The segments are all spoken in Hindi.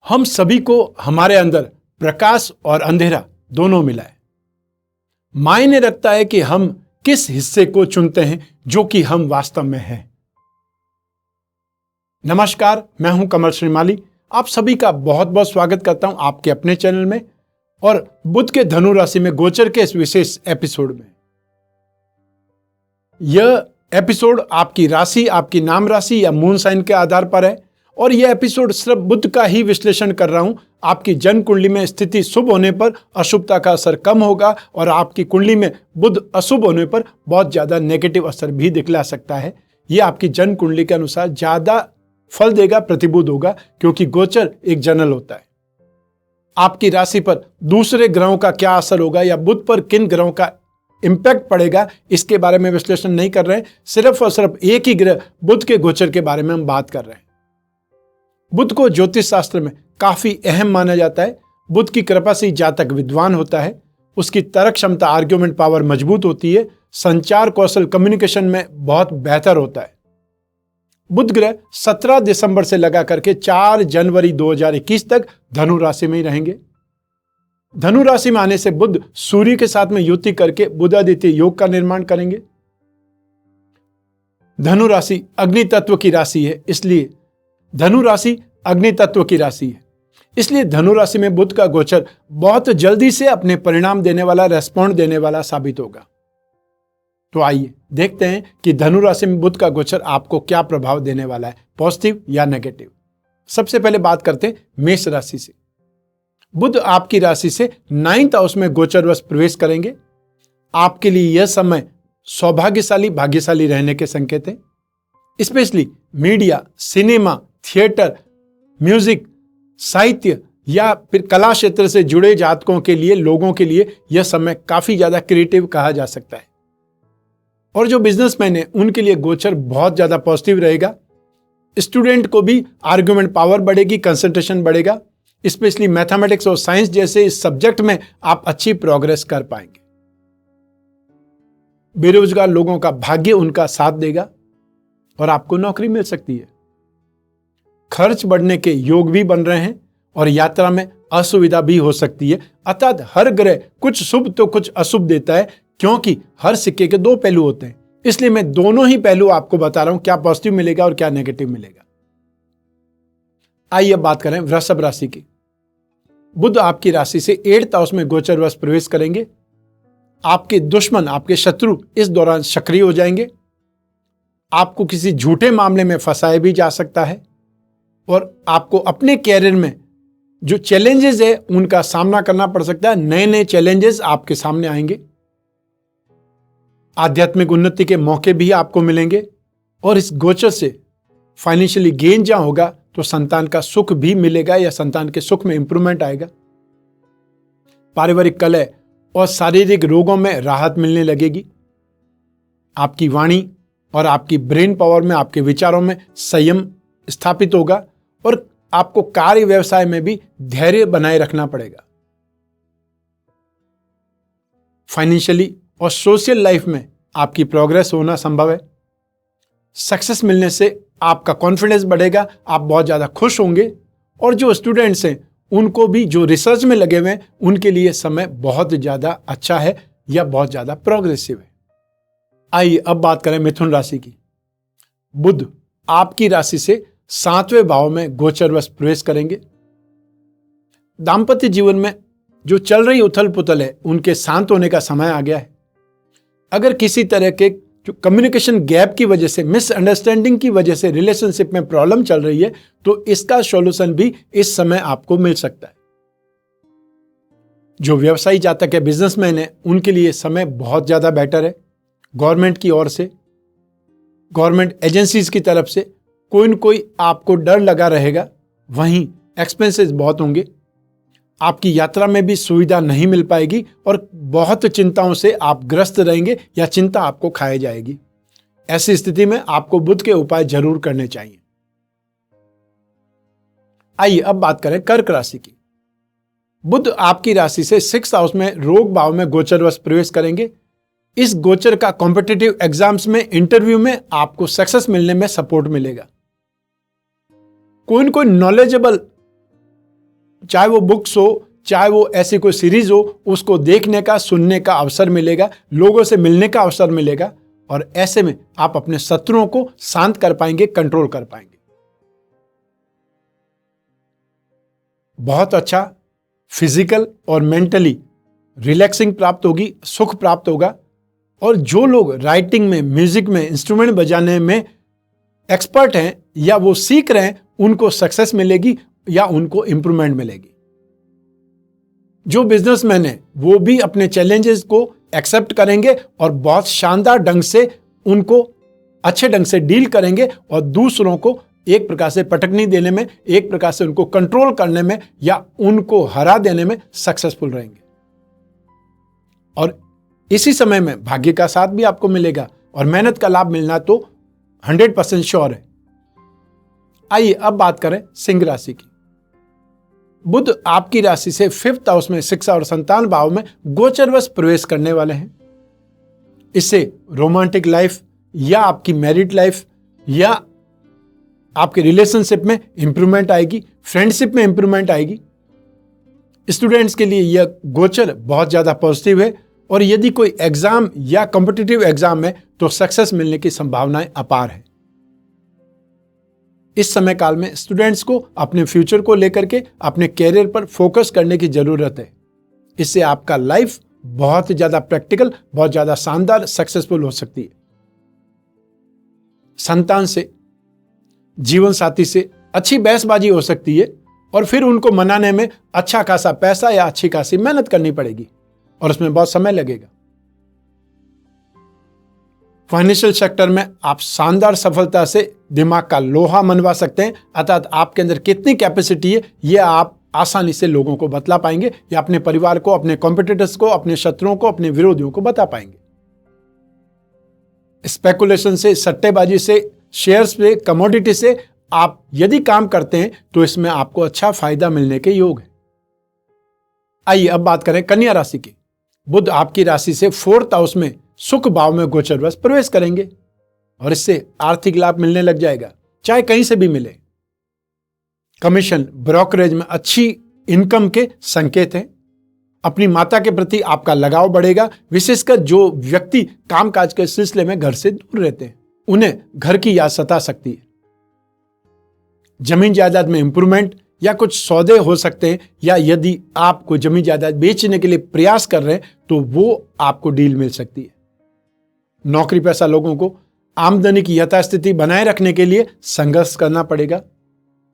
हम सभी को हमारे अंदर प्रकाश और अंधेरा दोनों मिला है। मायने रखता है कि हम किस हिस्से को चुनते हैं जो कि हम वास्तव में हैं। नमस्कार, मैं हूं कमल श्रीमाली। आप सभी का बहुत बहुत स्वागत करता हूं आपके अपने चैनल में और बुध के धनु राशि में गोचर के इस विशेष एपिसोड में। यह एपिसोड आपकी राशि, आपकी नाम राशि या मून साइन के आधार पर है और यह एपिसोड सिर्फ बुध का ही विश्लेषण कर रहा हूं। आपकी जन्म कुंडली में स्थिति शुभ होने पर अशुभता का असर कम होगा और आपकी कुंडली में बुध अशुभ होने पर बहुत ज्यादा नेगेटिव असर भी दिखला सकता है। यह आपकी जन्म कुंडली के अनुसार ज्यादा फल देगा, प्रतिबुध होगा, क्योंकि गोचर एक जनरल होता है। आपकी राशि पर दूसरे ग्रहों का क्या असर होगा या बुध पर किन ग्रहों का इंपैक्ट पड़ेगा, इसके बारे में विश्लेषण नहीं कर रहे हैं। सिर्फ और सिर्फ एक ही ग्रह बुध के गोचर के बारे में हम बात कर रहे हैं। बुध को ज्योतिष शास्त्र में काफी अहम माना जाता है। बुध की कृपा से जातक विद्वान होता है, उसकी तर्क क्षमता, आर्ग्यूमेंट पावर मजबूत होती है, संचार कौशल, कम्युनिकेशन में बहुत बेहतर होता है। बुध ग्रह 17 दिसंबर से लगा करके 4 जनवरी 2021 तक धनु राशि में ही रहेंगे। धनु राशि में आने से बुध सूर्य के साथ में युति करके बुधादित्य योग का निर्माण करेंगे। धनु राशि अग्नि तत्व की राशि है, इसलिए धनु राशि अग्नि तत्व की राशि है, इसलिए धनु राशि में बुध का गोचर बहुत जल्दी से अपने परिणाम देने वाला, रेस्पॉन्ड देने वाला साबित होगा। तो आइए देखते हैं कि धनु राशि में बुध का गोचर आपको क्या प्रभाव देने वाला है, पॉजिटिव या नेगेटिव। सबसे पहले बात करते हैं मेष राशि से। बुध आपकी राशि से 9th हाउस में गोचरवश प्रवेश करेंगे। आपके लिए यह समय सौभाग्यशाली, भाग्यशाली रहने के संकेत है। Specially media, cinema, theatre, music, साहित्य या फिर कला क्षेत्र से जुड़े जातकों के लिए, लोगों के लिए यह समय काफी ज्यादा क्रिएटिव कहा जा सकता है। और जो बिजनेसमैन है उनके लिए गोचर बहुत ज्यादा पॉजिटिव रहेगा। स्टूडेंट को भी आर्ग्यूमेंट पावर बढ़ेगी, कंसंट्रेशन बढ़ेगा। स्पेशली मैथमेटिक्स और साइंस जैसे इस सब्जेक्ट में आप अच्छी प्रोग्रेस कर पाएंगे। बेरोजगार लोगों का भाग्य उनका साथ देगा और आपको नौकरी मिल सकती है। खर्च बढ़ने के योग भी बन रहे हैं और यात्रा में असुविधा भी हो सकती है। अर्थात हर ग्रह कुछ शुभ तो कुछ अशुभ देता है, क्योंकि हर सिक्के के 2 पहलू होते हैं। इसलिए मैं दोनों ही पहलू आपको बता रहा हूं, क्या पॉजिटिव मिलेगा और क्या नेगेटिव मिलेगा। आइए अब बात करें वृषभ राशि की। बुध आपकी राशि से 8th हाउस में गोचरवश प्रवेश करेंगे। आपके दुश्मन, आपके शत्रु इस दौरान सक्रिय हो जाएंगे। आपको किसी झूठे मामले में फंसाया भी जा सकता है और आपको अपने कैरियर में जो चैलेंजेस है उनका सामना करना पड़ सकता है। नए नए चैलेंजेस आपके सामने आएंगे। आध्यात्मिक उन्नति के मौके भी आपको मिलेंगे और इस गोचर से फाइनेंशियली गेन जहां होगा तो संतान का सुख भी मिलेगा या संतान के सुख में इंप्रूवमेंट आएगा। पारिवारिक कलह और शारीरिक रोगों में राहत मिलने लगेगी। आपकी वाणी और आपकी ब्रेन पावर में, आपके विचारों में संयम स्थापित होगा और आपको कार्य व्यवसाय में भी धैर्य बनाए रखना पड़ेगा। फाइनेंशियली और सोशल लाइफ में आपकी प्रोग्रेस होना संभव है। सक्सेस मिलने से आपका कॉन्फिडेंस बढ़ेगा, आप बहुत ज्यादा खुश होंगे। और जो स्टूडेंट्स हैं उनको भी, जो रिसर्च में लगे हुए हैं, उनके लिए समय बहुत ज्यादा अच्छा है या बहुत ज्यादा प्रोग्रेसिव है। आइए अब बात करें मिथुन राशि की। बुध आपकी राशि से 7वें भाव में गोचरवश प्रवेश करेंगे। दाम्पत्य जीवन में जो चल रही उथल पुथल है उनके शांत होने का समय आ गया है। अगर किसी तरह के जो कम्युनिकेशन गैप की वजह से, मिसअंडरस्टैंडिंग की वजह से रिलेशनशिप में प्रॉब्लम चल रही है तो इसका सॉल्यूशन भी इस समय आपको मिल सकता है। जो व्यवसायी जातक है, बिजनेसमैन है, उनके लिए समय बहुत ज्यादा बेटर है। गवर्नमेंट की ओर से, गवर्नमेंट एजेंसीज की तरफ से कोई न कोई आपको डर लगा रहेगा। वहीं एक्सपेंसेस बहुत होंगे। आपकी यात्रा में भी सुविधा नहीं मिल पाएगी और बहुत चिंताओं से आप ग्रस्त रहेंगे या चिंता आपको खाए जाएगी। ऐसी स्थिति में आपको बुध के उपाय जरूर करने चाहिए। आइए अब बात करें कर्क राशि की। बुध आपकी राशि से 6th हाउस में रोग भाव में गोचरवश प्रवेश करेंगे। इस गोचर का कॉम्पिटिटिव एग्जाम्स में, इंटरव्यू में आपको सक्सेस मिलने में सपोर्ट मिलेगा। कोई न कोई नॉलेजेबल चाहे वो बुक्स हो, चाहे वो ऐसी कोई सीरीज हो, उसको देखने का, सुनने का अवसर मिलेगा, लोगों से मिलने का अवसर मिलेगा, और ऐसे में आप अपने शत्रुओं को शांत कर पाएंगे, कंट्रोल कर पाएंगे। बहुत अच्छा फिजिकल और मेंटली रिलैक्सिंग प्राप्त होगी, सुख प्राप्त होगा। और जो लोग राइटिंग में, म्यूजिक में, इंस्ट्रूमेंट बजाने में एक्सपर्ट हैं या वो सीख रहे हैं, उनको सक्सेस मिलेगी या उनको इंप्रूवमेंट मिलेगी। जो बिजनेसमैन है वो भी अपने चैलेंजेस को एक्सेप्ट करेंगे और बहुत शानदार ढंग से उनको अच्छे ढंग से डील करेंगे और दूसरों को एक प्रकार से पटकनी देने में, एक प्रकार से उनको कंट्रोल करने में या उनको हरा देने में सक्सेसफुल रहेंगे। और इसी समय में भाग्य का साथ भी आपको मिलेगा और मेहनत का लाभ मिलना तो 100% श्योर है। आइए अब बात करें सिंह राशि की। बुध आपकी राशि से 5th हाउस में, शिक्षा और संतान भाव में गोचरवश प्रवेश करने वाले हैं। इससे रोमांटिक लाइफ या आपकी मैरिड लाइफ या आपके रिलेशनशिप में इंप्रूवमेंट आएगी, फ्रेंडशिप में इंप्रूवमेंट आएगी। स्टूडेंट्स के लिए यह गोचर बहुत ज्यादा पॉजिटिव है और यदि कोई एग्जाम या कॉम्पिटिटिव एग्जाम है तो सक्सेस मिलने की संभावनाएं अपार है। इस समय काल में स्टूडेंट्स को अपने फ्यूचर को लेकर के अपने कैरियर पर फोकस करने की जरूरत है। इससे आपका लाइफ बहुत ज्यादा प्रैक्टिकल, बहुत ज्यादा शानदार, सक्सेसफुल हो सकती है। संतान से, जीवन साथी से अच्छी बहसबाजी हो सकती है और फिर उनको मनाने में अच्छा खासा पैसा या अच्छी खासी मेहनत करनी पड़ेगी और उसमें बहुत समय लगेगा। फाइनेंशियल सेक्टर में आप शानदार सफलता से दिमाग का लोहा मनवा सकते हैं, अर्थात आपके अंदर कितनी कैपेसिटी है यह आप आसानी से लोगों को बतला पाएंगे या अपने परिवार को, अपने कॉम्पिटिटर्स को, अपने शत्रुओं को, अपने विरोधियों को बता पाएंगे। स्पेकुलेशन से, सट्टेबाजी से, शेयर्स पे, कमोडिटी से आप यदि काम करते हैं तो इसमें आपको अच्छा फायदा मिलने के योग है। आइए अब बात करें कन्या राशि की। बुध आपकी राशि से 4th हाउस में सुख भाव में गोचरवश प्रवेश करेंगे और इससे आर्थिक लाभ मिलने लग जाएगा, चाहे कहीं से भी मिले। कमीशन, ब्रोकरेज में अच्छी इनकम के संकेत हैं। अपनी माता के प्रति आपका लगाव बढ़ेगा, विशेषकर जो व्यक्ति कामकाज के सिलसिले में घर से दूर रहते हैं उन्हें घर की याद सता सकती है। जमीन जायदाद में इंप्रूवमेंट या कुछ सौदे हो सकते हैं, या यदि आप कोई जमीन जायदाद बेचने के लिए प्रयास कर रहे हैं तो वो आपको डील मिल सकती है। नौकरी पेशा लोगों को आमदनी की यथास्थिति बनाए रखने के लिए संघर्ष करना पड़ेगा।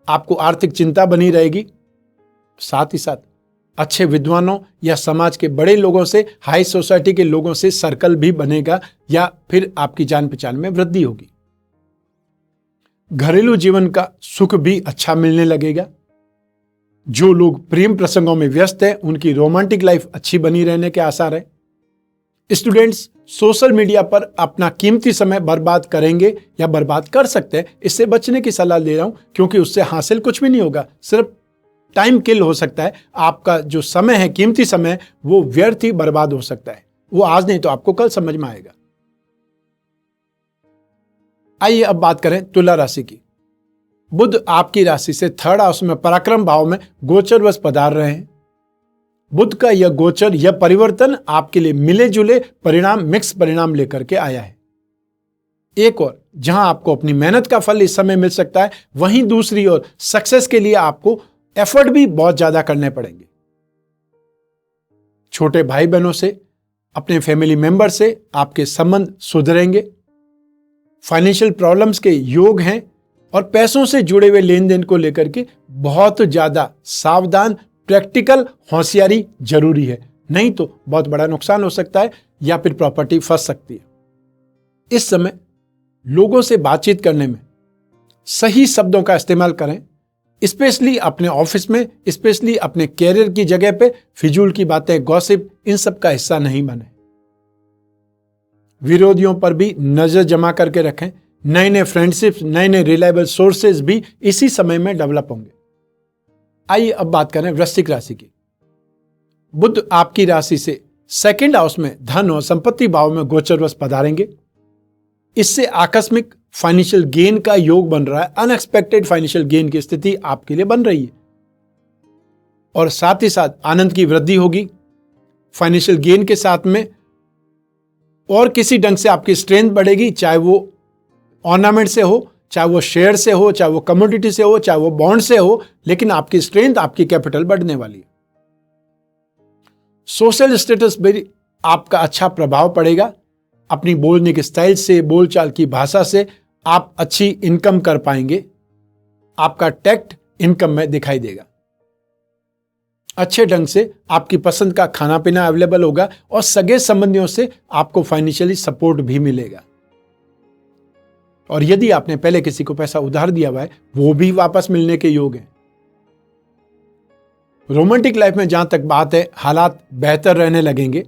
आपको आर्थिक चिंता बनी रहेगी। साथ ही साथ अच्छे विद्वानों या समाज के बड़े लोगों से, हाई सोसाइटी के लोगों से सर्कल भी बनेगा या फिर आपकी जान पहचान में वृद्धि होगी। घरेलू जीवन का सुख भी अच्छा मिलने लगेगा। जो लोग प्रेम प्रसंगों में व्यस्त हैं उनकी रोमांटिक लाइफ अच्छी बनी रहने के आसार है। स्टूडेंट्स सोशल मीडिया पर अपना कीमती समय बर्बाद करेंगे या बर्बाद कर सकते हैं, इससे बचने की सलाह दे रहा हूं क्योंकि उससे हासिल कुछ भी नहीं होगा, सिर्फ टाइम किल हो सकता है। आपका जो समय है, कीमती समय, वो व्यर्थ ही बर्बाद हो सकता है। वो आज नहीं तो आपको कल समझ में आएगा। आइए अब बात करें तुला राशि की। बुध आपकी राशि से 3rd हाउस में पराक्रम भाव में गोचरवश पधार रहे हैं। बुध का यह गोचर, यह परिवर्तन आपके लिए मिले जुले परिणाम, मिक्स परिणाम लेकर के आया है। एक और जहां आपको अपनी मेहनत का फल इस समय मिल सकता है, वहीं दूसरी ओर सक्सेस के लिए आपको एफर्ट भी बहुत ज्यादा करने पड़ेंगे। छोटे भाई बहनों से, अपने फैमिली मेंबर से आपके संबंध सुधरेंगे। फाइनेंशियल प्रॉब्लम्स के योग हैं और पैसों से जुड़े हुए लेन देन को लेकर के बहुत ज्यादा सावधान, प्रैक्टिकल होशियारी जरूरी है, नहीं तो बहुत बड़ा नुकसान हो सकता है या फिर प्रॉपर्टी फंस सकती है। इस समय लोगों से बातचीत करने में सही शब्दों का इस्तेमाल करें, स्पेशली अपने ऑफिस में, स्पेशली अपने कैरियर की जगह पे फिजूल की बातें, गॉसिप, इन सब का हिस्सा नहीं बने। विरोधियों पर भी नजर जमा करके रखें। नए नए फ्रेंडशिप्स, नए नए रिलायबल सोर्सेज भी इसी समय में डेवलप होंगे। आइए अब बात करें वृश्चिक राशि की। बुध आपकी राशि से 2nd हाउस में धन और संपत्ति भाव में गोचरवश पधारेंगे। इससे आकस्मिक फाइनेंशियल गेन का योग बन रहा है। अनएक्सपेक्टेड फाइनेंशियल गेन की स्थिति आपके लिए बन रही है। और साथ ही साथ आनंद की वृद्धि होगी। फाइनेंशियल गेन के साथ में और किसी ढंग से आपकी स्ट्रेंथ बढ़ेगी, चाहे वो ऑर्नामेंट से हो, चाहे वो शेयर से हो, चाहे वो कमोडिटी से हो, चाहे वो बॉन्ड से हो, लेकिन आपकी स्ट्रेंथ, आपकी कैपिटल बढ़ने वाली है। सोशल स्टेटस भी आपका अच्छा प्रभाव पड़ेगा। अपनी बोलने के स्टाइल से, बोलचाल की भाषा से आप अच्छी इनकम कर पाएंगे। आपका टैक्ट इनकम में दिखाई देगा। अच्छे ढंग से आपकी पसंद का खाना पीना अवेलेबल होगा और सगे संबंधियों से आपको फाइनेंशियली सपोर्ट भी मिलेगा। और यदि आपने पहले किसी को पैसा उधार दिया हुआ है, वो भी वापस मिलने के योग है। रोमांटिक लाइफ में जहां तक बात है, हालात बेहतर रहने लगेंगे।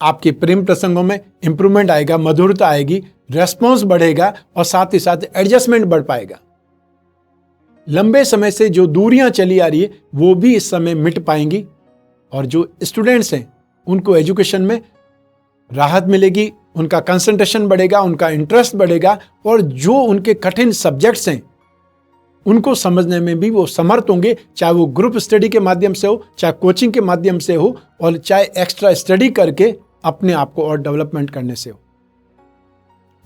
आपके प्रेम प्रसंगों में इंप्रूवमेंट आएगा, मधुरता आएगी, रेस्पॉन्स बढ़ेगा और साथ ही साथ एडजस्टमेंट बढ़ पाएगा। लंबे समय से जो दूरियां चली आ रही है वो भी इस समय मिट पाएंगी। और जो स्टूडेंट्स हैं उनको एजुकेशन में राहत मिलेगी, उनका कंसंट्रेशन बढ़ेगा, उनका इंटरेस्ट बढ़ेगा और जो उनके कठिन सब्जेक्ट्स हैं उनको समझने में भी वो समर्थ होंगे, चाहे वो ग्रुप स्टडी के माध्यम से हो, चाहे कोचिंग के माध्यम से हो और चाहे एक्स्ट्रा स्टडी करके अपने आप को और डेवलपमेंट करने से हो।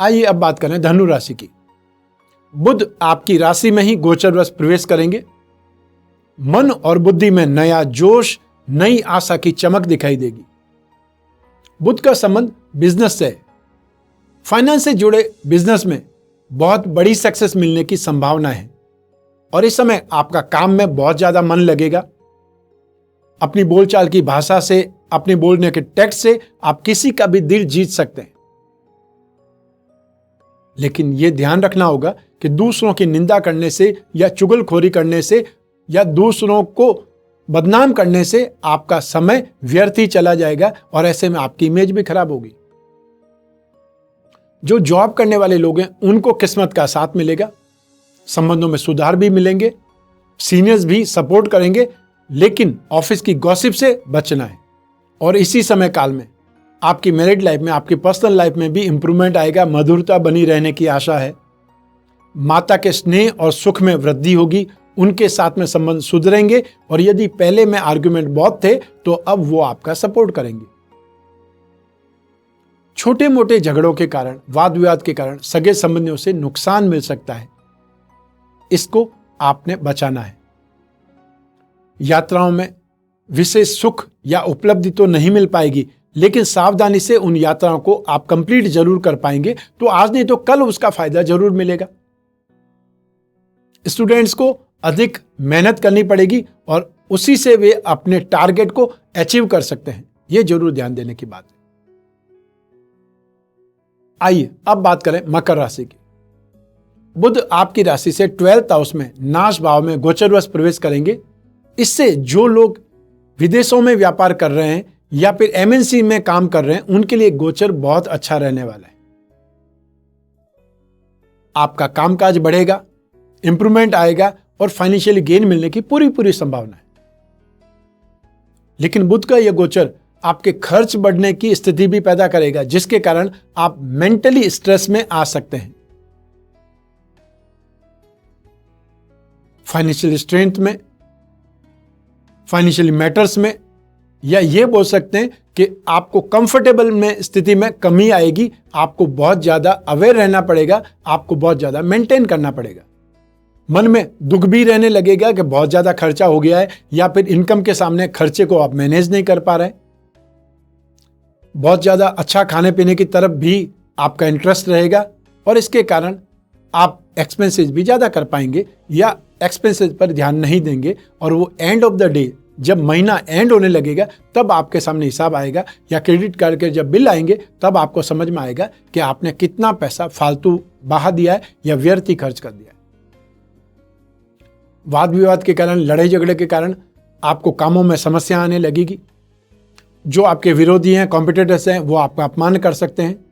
आइए अब बात करें धनु राशि की। बुध आपकी राशि में ही गोचरवश प्रवेश करेंगे। मन और बुद्धि में नया जोश, नई आशा की चमक दिखाई देगी। बुध का संबंध बिजनेस से है। फाइनेंस से जुड़े बिजनेस में बहुत बड़ी सक्सेस मिलने की संभावना है और इस समय आपका काम में बहुत ज्यादा मन लगेगा। अपनी बोलचाल की भाषा से, अपने बोलने के टेक्स्ट से आप किसी का भी दिल जीत सकते हैं। लेकिन यह ध्यान रखना होगा कि दूसरों की निंदा करने से या चुगलखोरी करने से या दूसरों को बदनाम करने से आपका समय व्यर्थ ही चला जाएगा और ऐसे में आपकी इमेज भी खराब होगी। जो जॉब करने वाले लोग हैं उनको किस्मत का साथ मिलेगा, संबंधों में सुधार भी मिलेंगे, सीनियर्स भी सपोर्ट करेंगे, लेकिन ऑफिस की गॉसिप से बचना है। और इसी समय काल में आपकी मैरिड लाइफ में, आपकी पर्सनल लाइफ में भी इंप्रूवमेंट आएगा, मधुरता बनी रहने की आशा है। माता के स्नेह और सुख में वृद्धि होगी, उनके साथ में संबंध सुधरेंगे और यदि पहले में आर्गुमेंट बहुत थे तो अब वो आपका सपोर्ट करेंगे। छोटे मोटे झगड़ों के कारण, वाद विवाद के कारण सगे संबंधियों से नुकसान मिल सकता है, इसको आपने बचाना है। यात्राओं में विशेष सुख या उपलब्धि तो नहीं मिल पाएगी, लेकिन सावधानी से उन यात्राओं को आप कंप्लीट जरूर कर पाएंगे, तो आज नहीं तो कल उसका फायदा जरूर मिलेगा। स्टूडेंट्स को अधिक मेहनत करनी पड़ेगी और उसी से वे अपने टारगेट को अचीव कर सकते हैं, यह जरूर ध्यान देने की बात है। आइए अब बात करें मकर राशि की। बुध आपकी राशि से 12th हाउस में नाश भाव में गोचरवश प्रवेश करेंगे। इससे जो लोग विदेशों में व्यापार कर रहे हैं या फिर एमएनसी में काम कर रहे हैं उनके लिए गोचर बहुत अच्छा रहने वाला है। आपका कामकाज बढ़ेगा, इंप्रूवमेंट आएगा और फाइनेंशियली गेन मिलने की पूरी संभावना है। लेकिन बुध का यह गोचर आपके खर्च बढ़ने की स्थिति भी पैदा करेगा, जिसके कारण आप मेंटली स्ट्रेस में आ सकते हैं। फाइनेंशियल स्ट्रेंथ में, फाइनेंशियली मैटर्स में, या यह बोल सकते हैं कि आपको कंफर्टेबल में स्थिति में कमी आएगी। आपको बहुत ज्यादा अवेयर रहना पड़ेगा, आपको बहुत ज्यादा मेंटेन करना पड़ेगा। मन में दुख भी रहने लगेगा कि बहुत ज्यादा खर्चा हो गया है या फिर इनकम के सामने खर्चे को आप मैनेज नहीं कर पा रहे। बहुत ज्यादा अच्छा खाने पीने की तरफ भी आपका इंटरेस्ट रहेगा और इसके कारण आप एक्सपेंसेस भी ज्यादा कर पाएंगे या एक्सपेंसेस पर ध्यान नहीं देंगे और वो एंड ऑफ द डे, जब महीना एंड होने लगेगा तब आपके सामने हिसाब आएगा या क्रेडिट कार्ड के जब बिल आएंगे तब आपको समझ में आएगा कि आपने कितना पैसा फालतू बहा दिया है या व्यर्थ ही खर्च कर दिया है। वाद विवाद के कारण, लड़ाई झगड़े के कारण आपको कामों में समस्या आने लगेगी। जो आपके विरोधी हैं, कॉम्पिटिटर्स हैं, वो आपका अपमान कर सकते हैं।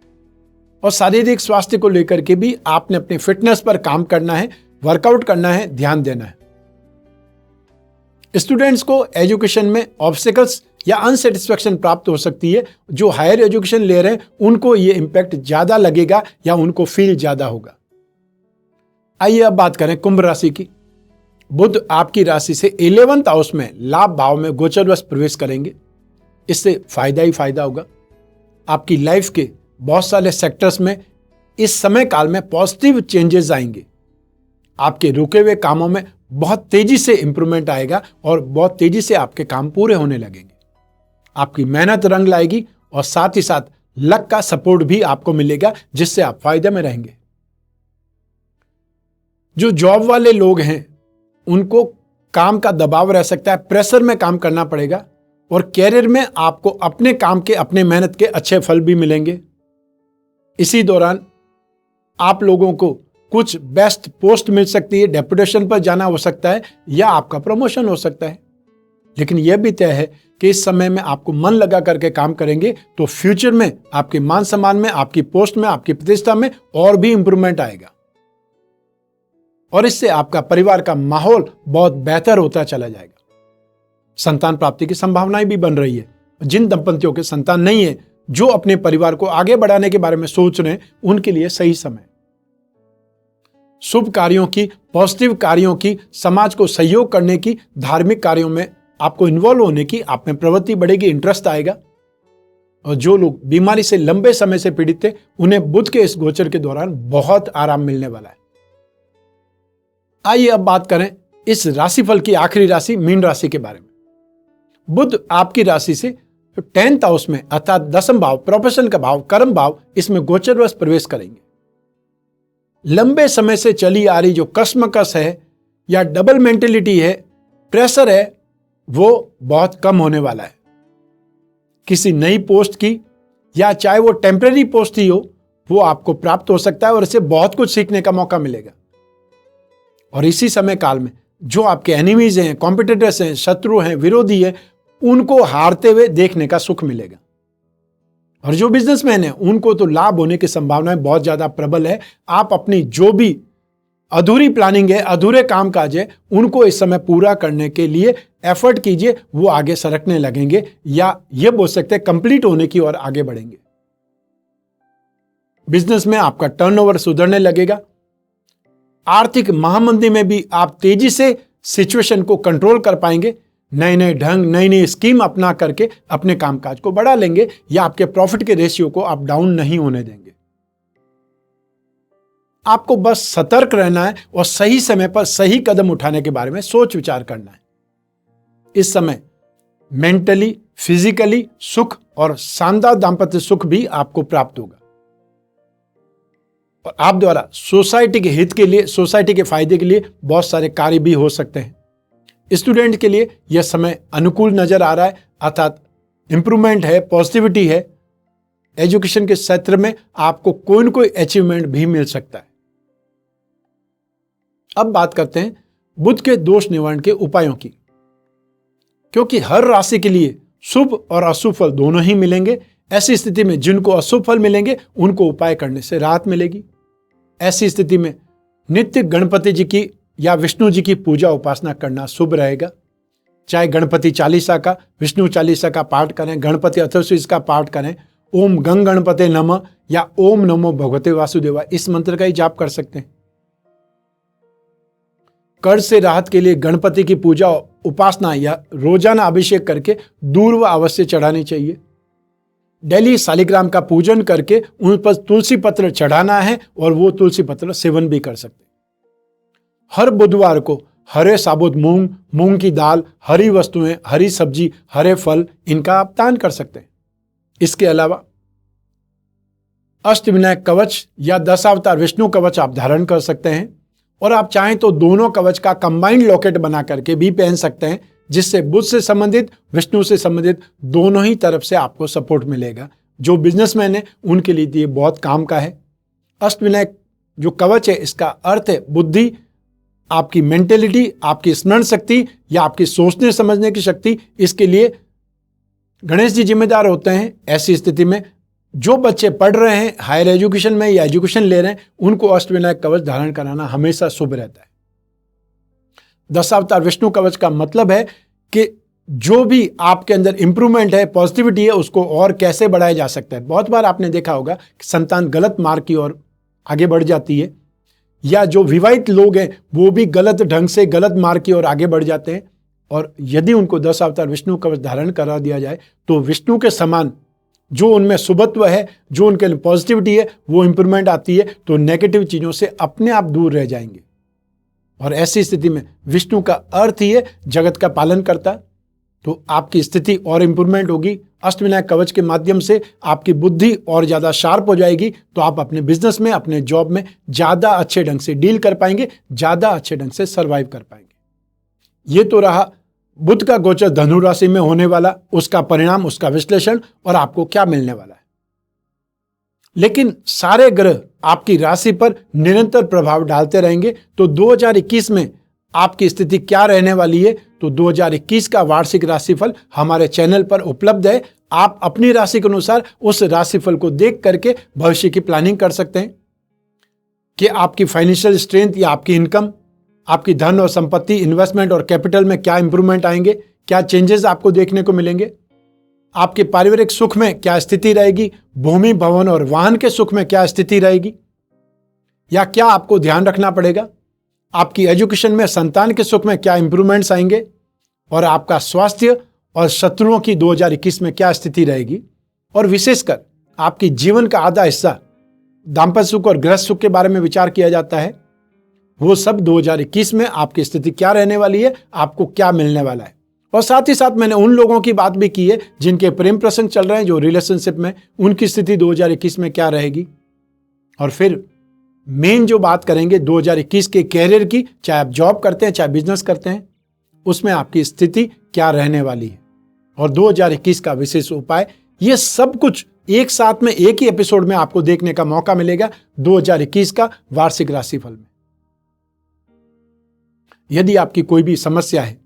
और शारीरिक स्वास्थ्य को लेकर के भी आपने अपनी फिटनेस पर काम करना है, वर्कआउट करना है, ध्यान देना है। स्टूडेंट्स को एजुकेशन में ऑब्स्टिकल्स या अनसेटिस्फैक्शन प्राप्त हो सकती है। जो हायर एजुकेशन ले रहे हैं उनको ये इंपैक्ट ज्यादा लगेगा या उनको फील ज्यादा होगा। आइए अब बात करें कुंभ राशि की। बुध आपकी राशि से 11th हाउस में लाभ भाव में गोचरवश प्रवेश करेंगे। इससे फायदा ही फायदा होगा। आपकी लाइफ के बहुत सारे सेक्टर्स में इस समय काल में पॉजिटिव चेंजेस आएंगे। आपके रुके हुए कामों में बहुत तेजी से इंप्रूवमेंट आएगा और बहुत तेजी से आपके काम पूरे होने लगेंगे। आपकी मेहनत रंग लाएगी और साथ ही साथ लक का सपोर्ट भी आपको मिलेगा, जिससे आप फायदे में रहेंगे। जो जॉब वाले लोग हैं उनको काम का दबाव रह सकता है, प्रेशर में काम करना पड़ेगा और कैरियर में आपको अपने काम के, अपने मेहनत के अच्छे फल भी मिलेंगे। इसी दौरान आप लोगों को कुछ बेस्ट पोस्ट मिल सकती है, डेपुटेशन पर जाना हो सकता है या आपका प्रमोशन हो सकता है। लेकिन यह भी तय है कि इस समय में आपको मन लगा करके काम करेंगे तो फ्यूचर में आपके मान सम्मान में, आपकी पोस्ट में, आपकी प्रतिष्ठा में और भी इंप्रूवमेंट आएगा और इससे आपका परिवार का माहौल बहुत बेहतर होता चला जाएगा। संतान प्राप्ति की संभावनाएं भी बन रही है। जिन दंपतियों के संतान नहीं है, जो अपने परिवार को आगे बढ़ाने के बारे में सोच रहे हैं, उनके लिए सही समय। शुभ कार्यों की, पॉजिटिव कार्यों की, समाज को सहयोग करने की, धार्मिक कार्यों में आपको इन्वॉल्व होने की आप में प्रवृत्ति बढ़ेगी, इंटरेस्ट आएगा। और जो लोग बीमारी से लंबे समय से पीड़ित थे, उन्हें बुध के इस गोचर के दौरान बहुत आराम मिलने वाला है। आइए अब बात करें इस राशिफल की आखिरी राशि मीन राशि के बारे में। बुध आपकी राशि से 10th हाउस में अर्थात 10th भाव, प्रोफेशन का भाव, कर्म भाव, इसमें गोचरवश प्रवेश करेंगे। लंबे समय से चली आ रही जो कश्मकश है या डबल मेंटेलिटी है, प्रेशर है, वो बहुत कम होने वाला है। किसी नई पोस्ट की या चाहे वो टेम्परेरी पोस्ट ही हो, वो आपको प्राप्त हो सकता है और इससे बहुत कुछ सीखने का मौका मिलेगा। और इसी समय काल में जो आपके एनिमीज हैं, कॉम्पिटिटर्स हैं, शत्रु हैं, विरोधी हैं, उनको हारते हुए देखने का सुख मिलेगा। और जो बिजनेसमैन हैं उनको तो लाभ होने की संभावनाएं बहुत ज्यादा प्रबल है। आप अपनी जो भी अधूरी प्लानिंग है, अधूरे कामकाज है, उनको इस समय पूरा करने के लिए एफर्ट कीजिए, वो आगे सरकने लगेंगे या ये बोल सकते हैं कंप्लीट होने की ओर आगे बढ़ेंगे। बिजनेस में आपका टर्नओवर सुधरने लगेगा। आर्थिक महामंदी में भी आप तेजी से सिचुएशन को कंट्रोल कर पाएंगे। नए नए ढंग, नई नई स्कीम अपना करके अपने कामकाज को बढ़ा लेंगे या आपके प्रॉफिट के रेशियो को आप डाउन नहीं होने देंगे। आपको बस सतर्क रहना है और सही समय पर सही कदम उठाने के बारे में सोच विचार करना है। इस समय मेंटली, फिजिकली सुख और शानदार दाम्पत्य सुख भी आपको प्राप्त होगा और आप द्वारा सोसाइटी के हित के लिए, सोसाइटी के फायदे के लिए बहुत सारे कार्य भी हो सकते हैं। स्टूडेंट के लिए यह समय अनुकूल नजर आ रहा है, अर्थात इंप्रूवमेंट है, पॉजिटिविटी है। एजुकेशन के क्षेत्र में आपको कोई न कोई अचीवमेंट भी मिल सकता है। अब बात करते हैं बुध के दोष निवारण के उपायों की, क्योंकि हर राशि के लिए शुभ और अशुभ फल दोनों ही मिलेंगे। ऐसी स्थिति में जिनको अशुभ फल मिलेंगे उनको उपाय करने से राहत मिलेगी। ऐसी स्थिति में नित्य गणपति जी की या विष्णु जी की पूजा उपासना करना शुभ रहेगा। चाहे गणपति चालीसा का, विष्णु चालीसा का पाठ करें, गणपति अथर्वशीर्ष का पाठ करें, ओम गंग गणपते नमः या ओम नमो भगवते वासुदेवा, इस मंत्र का ही जाप कर सकते हैं। कर्ज से राहत के लिए गणपति की पूजा उपासना या रोजाना अभिषेक करके दूर्व अवश्य चढ़ानी चाहिए। डेली शालिग्राम का पूजन करके उन पर तुलसी पत्र चढ़ाना है और वो तुलसी पत्र सेवन भी कर सकते हैं। हर बुधवार को हरे साबुत मूंग, मूंग की दाल, हरी वस्तुएं, हरी सब्जी, हरे फल, इनका आप दान कर सकते हैं। इसके अलावा अष्टविनायक कवच या 10 अवतार विष्णु कवच आप धारण कर सकते हैं और आप चाहें तो दोनों कवच का कंबाइंड लॉकेट बना करके भी पहन सकते हैं, जिससे बुध से संबंधित, विष्णु से संबंधित दोनों ही तरफ से आपको सपोर्ट मिलेगा। जो बिजनेसमैन है उनके लिए ये बहुत काम का है। अष्टविनायक जो कवच है, इसका अर्थ है बुद्धि, आपकी मेंटेलिटी, आपकी स्मरण शक्ति या आपकी सोचने समझने की शक्ति। इसके लिए गणेश जी जिम्मेदार होते हैं। ऐसी स्थिति में जो बच्चे पढ़ रहे हैं, हायर एजुकेशन में या एजुकेशन ले रहे हैं, उनको अष्टविनायक कवच धारण कराना हमेशा शुभ रहता है। 10 अवतार विष्णु कवच का मतलब है कि जो भी आपके अंदर इंप्रूवमेंट है, पॉजिटिविटी है, उसको और कैसे बढ़ाया जा सकता है। बहुत बार आपने देखा होगा कि संतान गलत मार्ग की ओर आगे बढ़ जाती है या जो विवाहित लोग हैं वो भी गलत ढंग से गलत मार्ग की ओर आगे बढ़ जाते हैं। और यदि उनको 10 अवतार विष्णु कवच धारण करा दिया जाए तो विष्णु के समान जो उनमें शुभत्व है, जो उनके पॉजिटिविटी है, वो इंप्रूवमेंट आती है, तो नेगेटिव चीजों से अपने आप दूर रह जाएंगे। और ऐसी स्थिति में विष्णु का अर्थ ही है जगत का पालन करता, तो आपकी स्थिति और इंप्रूवमेंट होगी। अष्टविनायक कवच के माध्यम से आपकी बुद्धि और ज्यादा शार्प हो जाएगी, तो आप अपने बिजनेस में, अपने जॉब में ज्यादा अच्छे ढंग से डील कर पाएंगे, ज्यादा अच्छे ढंग से सर्वाइव कर पाएंगे। ये तो रहा बुध का गोचर धनु राशि में होने वाला, उसका परिणाम, उसका विश्लेषण और आपको क्या मिलने वाला है। लेकिन सारे ग्रह आपकी राशि पर निरंतर प्रभाव डालते रहेंगे, तो 2021 में आपकी स्थिति क्या रहने वाली है, तो 2021 का वार्षिक राशिफल हमारे चैनल पर उपलब्ध है। आप अपनी राशि के अनुसार उस राशिफल को देख करके भविष्य की प्लानिंग कर सकते हैं कि आपकी फाइनेंशियल स्ट्रेंथ या आपकी इनकम, आपकी धन और संपत्ति, इन्वेस्टमेंट और कैपिटल में क्या इंप्रूवमेंट आएंगे, क्या चेंजेस आपको देखने को मिलेंगे, आपके पारिवारिक सुख में क्या स्थिति रहेगी, भूमि, भवन और वाहन के सुख में क्या स्थिति रहेगी, या क्या आपको ध्यान रखना पड़ेगा, आपकी एजुकेशन में, संतान के सुख में क्या इंप्रूवमेंट्स आएंगे, और आपका स्वास्थ्य और शत्रुओं की 2021 में क्या स्थिति रहेगी। और विशेषकर आपकी जीवन का आधा हिस्सा दाम्पत्य सुख और गृहस्थ सुख के बारे में विचार किया जाता है। वो सब 2021 में आपकी स्थिति क्या रहने वाली है, आपको क्या मिलने वाला है। और साथ ही साथ मैंने उन लोगों की बात भी की है जिनके प्रेम प्रसंग चल रहे हैं, जो रिलेशनशिप में, उनकी स्थिति 2021 में क्या रहेगी। और फिर मेन जो बात करेंगे 2021 के कैरियर की, चाहे आप जॉब करते हैं, चाहे बिजनेस करते हैं, उसमें आपकी स्थिति क्या रहने वाली है और 2021 का विशेष उपाय। ये सब कुछ एक साथ में एक ही एपिसोड में आपको देखने का मौका मिलेगा 2021 का वार्षिक राशिफल में। यदि आपकी कोई भी समस्या है,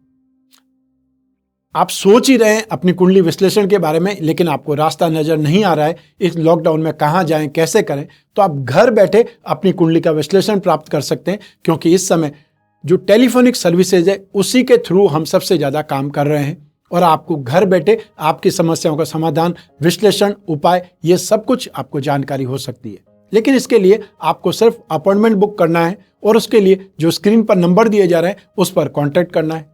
आप सोच ही रहे हैं अपनी कुंडली विश्लेषण के बारे में, लेकिन आपको रास्ता नजर नहीं आ रहा है इस लॉकडाउन में कहां जाएं, कैसे करें, तो आप घर बैठे अपनी कुंडली का विश्लेषण प्राप्त कर सकते हैं। क्योंकि इस समय जो टेलीफोनिक सर्विसेज है उसी के थ्रू हम सबसे ज्यादा काम कर रहे हैं, और आपको घर बैठे आपकी समस्याओं का समाधान, विश्लेषण, उपाय, ये सब कुछ आपको जानकारी हो सकती है। लेकिन इसके लिए आपको सिर्फ अपॉइंटमेंट बुक करना है, और उसके लिए जो स्क्रीन पर नंबर दिए जा रहे हैं उस पर कॉन्टैक्ट करना है।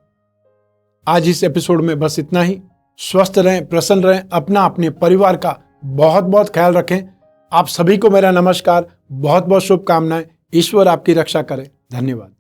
आज इस एपिसोड में बस इतना ही। स्वस्थ रहें, प्रसन्न रहें, अपना, अपने परिवार का बहुत बहुत ख्याल रखें। आप सभी को मेरा नमस्कार, बहुत बहुत शुभकामनाएं। ईश्वर आपकी रक्षा करे। धन्यवाद।